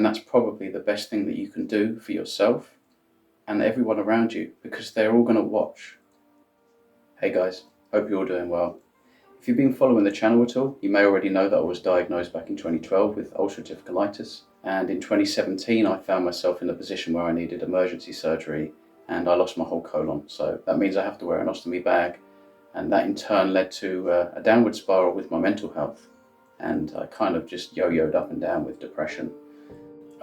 And that's probably the best thing that you can do for yourself and everyone around you, because they're all going to watch. Hey guys, hope you're all doing well. If you've been following the channel at all, you may already know that I was diagnosed back in 2012 with ulcerative colitis. And in 2017, I found myself in a position where I needed emergency surgery and I lost my whole colon. So that means I have to wear an ostomy bag. And that in turn led to a downward spiral with my mental health. And I kind of just yo-yoed up and down with depression.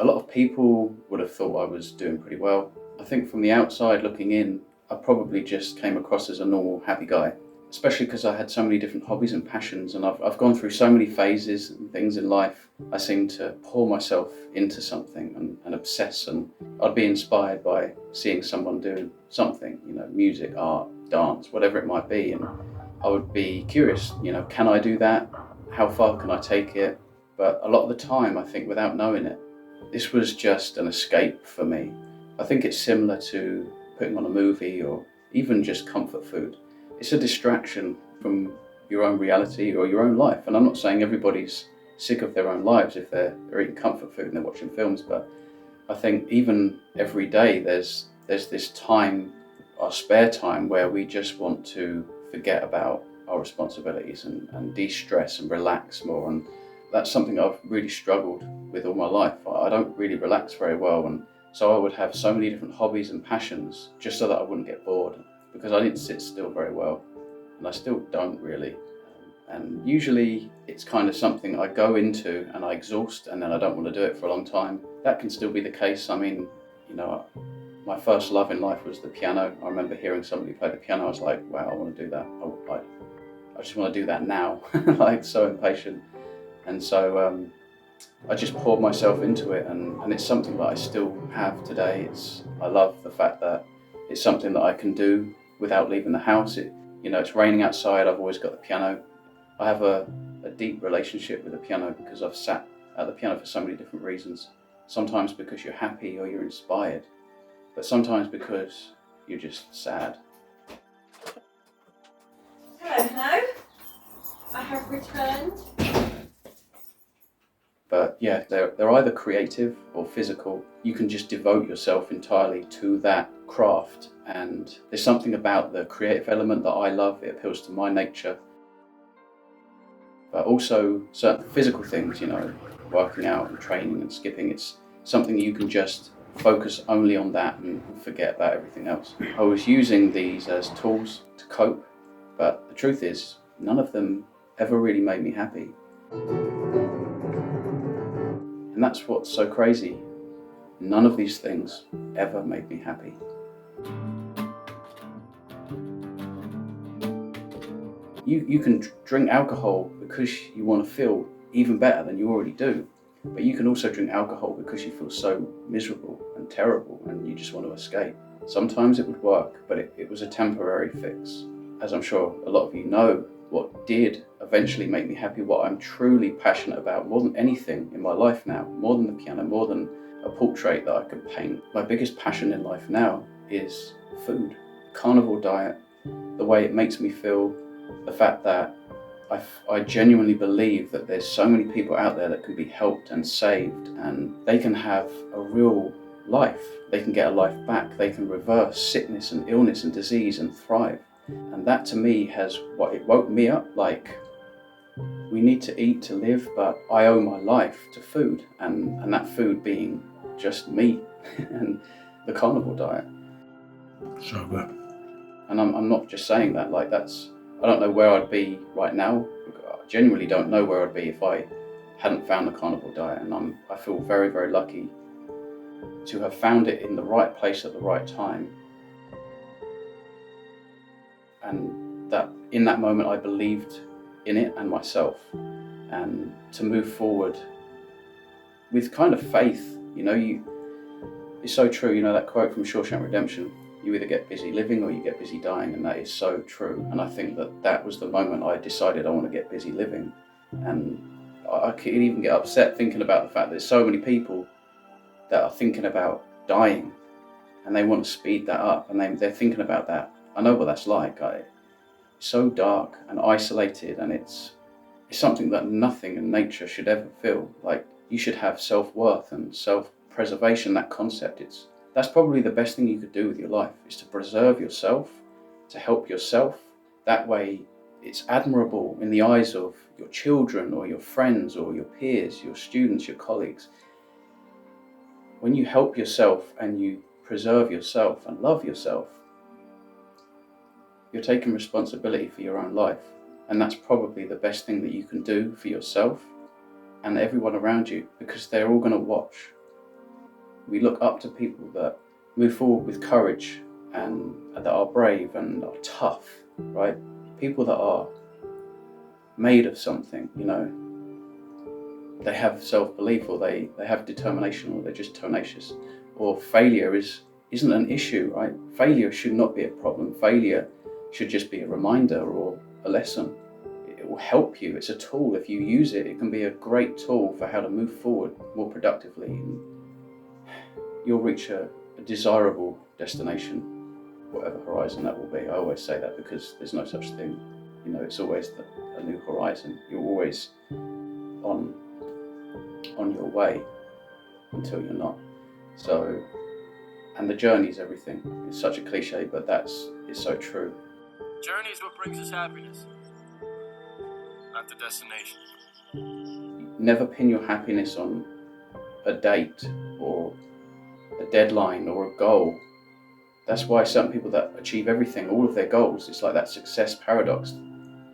A lot of people would have thought I was doing pretty well. I think from the outside looking in, I probably just came across as a normal, happy guy, especially because I had so many different hobbies and passions, and I've gone through so many phases and things in life. I seem to pour myself into something and obsess, and I'd be inspired by seeing someone do something, music, art, dance, whatever it might be, and I would be curious, can I do that? How far can I take it? But a lot of the time, I think without knowing it, this was just an escape for me. I think it's similar to putting on a movie or even just comfort food. It's a distraction from your own reality or your own life. And I'm not saying everybody's sick of their own lives if they're eating comfort food and they're watching films, but I think even every day there's this time, our spare time, where we just want to forget about our responsibilities and de-stress and relax more. And that's something I've really struggled with all my life. I don't really relax very well, and so I would have so many different hobbies and passions just so that I wouldn't get bored, because I didn't sit still very well, and I still don't really. And usually it's kind of something I go into and I exhaust, and then I don't want to do it for a long time. That can still be the case. I mean, my first love in life was the piano. I remember hearing somebody play the piano. I was like, wow, I want to do that. I just want to do that now. Like, so impatient. And so I just poured myself into it, and it's something that I still have today. I love the fact that it's something that I can do without leaving the house. It's raining outside, I've always got the piano. I have a deep relationship with the piano because I've sat at the piano for so many different reasons. Sometimes because you're happy or you're inspired, but sometimes because you're just sad. Hello. I have returned. But yeah, they're either creative or physical. You can just devote yourself entirely to that craft. And there's something about the creative element that I love. It appeals to my nature. But also certain physical things, working out and training and skipping. It's something you can just focus only on that and forget about everything else. I was using these as tools to cope, but the truth is, none of them ever really made me happy. And that's what's so crazy. None of these things ever made me happy. You can drink alcohol because you want to feel even better than you already do. But you can also drink alcohol because you feel so miserable and terrible and you just want to escape. Sometimes it would work, but it was a temporary fix. As I'm sure a lot of you know, what did eventually make me happy, what I'm truly passionate about more than anything in my life now, more than the piano, more than a portrait that I could paint. My biggest passion in life now is food, carnivore diet, the way it makes me feel, the fact that I genuinely believe that there's so many people out there that can be helped and saved, and they can have a real life. They can get a life back. They can reverse sickness and illness and disease and thrive. And that to me it woke me up. Like, we need to eat to live, but I owe my life to food, and that food being just meat and the carnivore diet. So good. And I'm not just saying that, like, I don't know where I'd be right now. I genuinely don't know where I'd be if I hadn't found the carnivore diet, and I feel very, very lucky to have found it in the right place at the right time. And that in that moment I believed in it and myself, and to move forward with kind of faith. It's so true, that quote from Shawshank Redemption, you either get busy living or you get busy dying, and that is so true. And I think that was the moment I decided I want to get busy living. And I could even get upset thinking about the fact that there's so many people that are thinking about dying and they want to speed that up, and they're thinking about that. I know what that's like. It's so dark and isolated, and it's something that nothing in nature should ever feel. Like, you should have self-worth and self-preservation, that concept. That's probably the best thing you could do with your life, is to preserve yourself, to help yourself. That way it's admirable in the eyes of your children or your friends or your peers, your students, your colleagues. When you help yourself and you preserve yourself and love yourself, you're taking responsibility for your own life. And that's probably the best thing that you can do for yourself and everyone around you, because they're all going to watch. We look up to people that move forward with courage and that are brave and are tough, right? People that are made of something, they have self-belief, or they have determination, or they're just tenacious. Or failure isn't an issue, right? Failure should not be a problem. Failure should just be a reminder or a lesson. It will help you. It's a tool. If you use it, it can be a great tool for how to move forward more productively. And you'll reach a desirable destination, whatever horizon that will be. I always say that because there's no such thing. It's always a new horizon. You're always on your way until you're not. So, and the journey is everything. It's such a cliche, but it's so true. Journey is what brings us happiness, not the destination. Never pin your happiness on a date or a deadline or a goal. That's why some people that achieve everything, all of their goals, it's like that success paradox.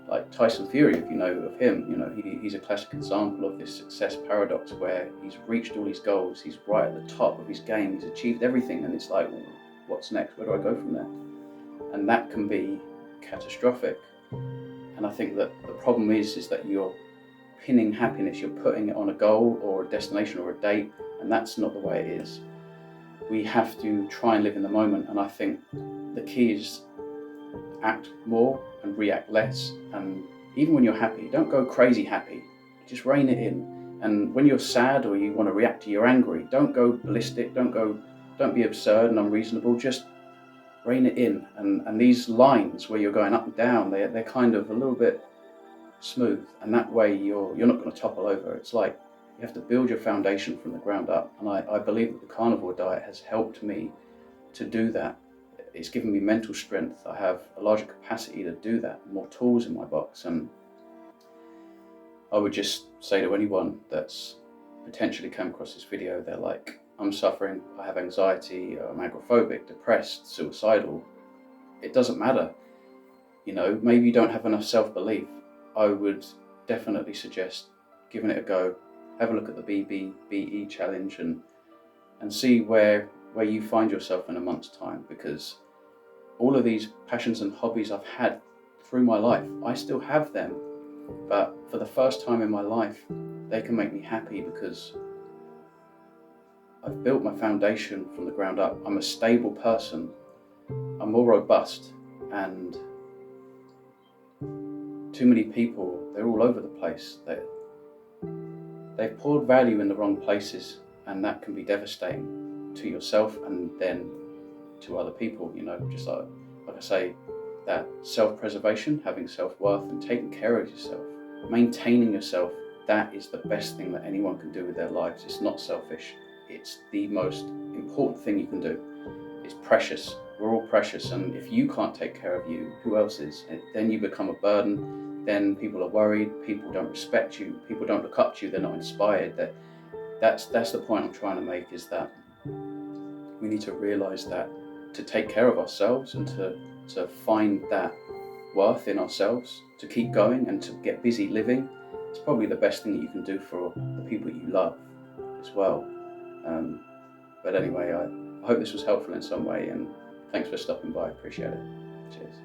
Like Tyson Fury, if you know of him, he's a classic example of this success paradox, where he's reached all his goals, he's right at the top of his game, he's achieved everything, and it's like, well, what's next? Where do I go from there? And that can be catastrophic. And I think that the problem is that you're pinning happiness, you're putting it on a goal or a destination or a date, and that's not the way it is. We have to try and live in the moment, and I think the key is act more and react less. And even when you're happy, don't go crazy happy, just rein it in. And when you're sad or you want to react to you're angry, don't go ballistic, don't be absurd and unreasonable, just rein it in. And these lines where you're going up and down, they're kind of a little bit smooth, and that way you're not going to topple over. It's like you have to build your foundation from the ground up, and I believe that the carnivore diet has helped me to do that. It's given me mental strength. I have a larger capacity to do that, more tools in my box. And I would just say to anyone that's potentially come across this video, they're like, I'm suffering, I have anxiety, I'm agoraphobic, depressed, suicidal. It doesn't matter. Maybe you don't have enough self-belief. I would definitely suggest giving it a go. Have a look at the BBBE challenge and see where you find yourself in a month's time, because all of these passions and hobbies I've had through my life, I still have them, but for the first time in my life, they can make me happy because I've built my foundation from the ground up. I'm a stable person, I'm more robust, and too many people, they're all over the place. They've poured value in the wrong places, and that can be devastating to yourself and then to other people. Just like I say, that self-preservation, having self-worth and taking care of yourself, maintaining yourself, that is the best thing that anyone can do with their lives. It's not selfish. It's the most important thing you can do. It's precious. We're all precious, and if you can't take care of you, who else is? Then you become a burden. Then people are worried. People don't respect you. People don't look up to you. They're not inspired. That's the point I'm trying to make, is that we need to realize that to take care of ourselves and to find that worth in ourselves, to keep going and to get busy living, it's probably the best thing that you can do for the people you love as well. But anyway, I hope this was helpful in some way, and thanks for stopping by. I appreciate it. Cheers.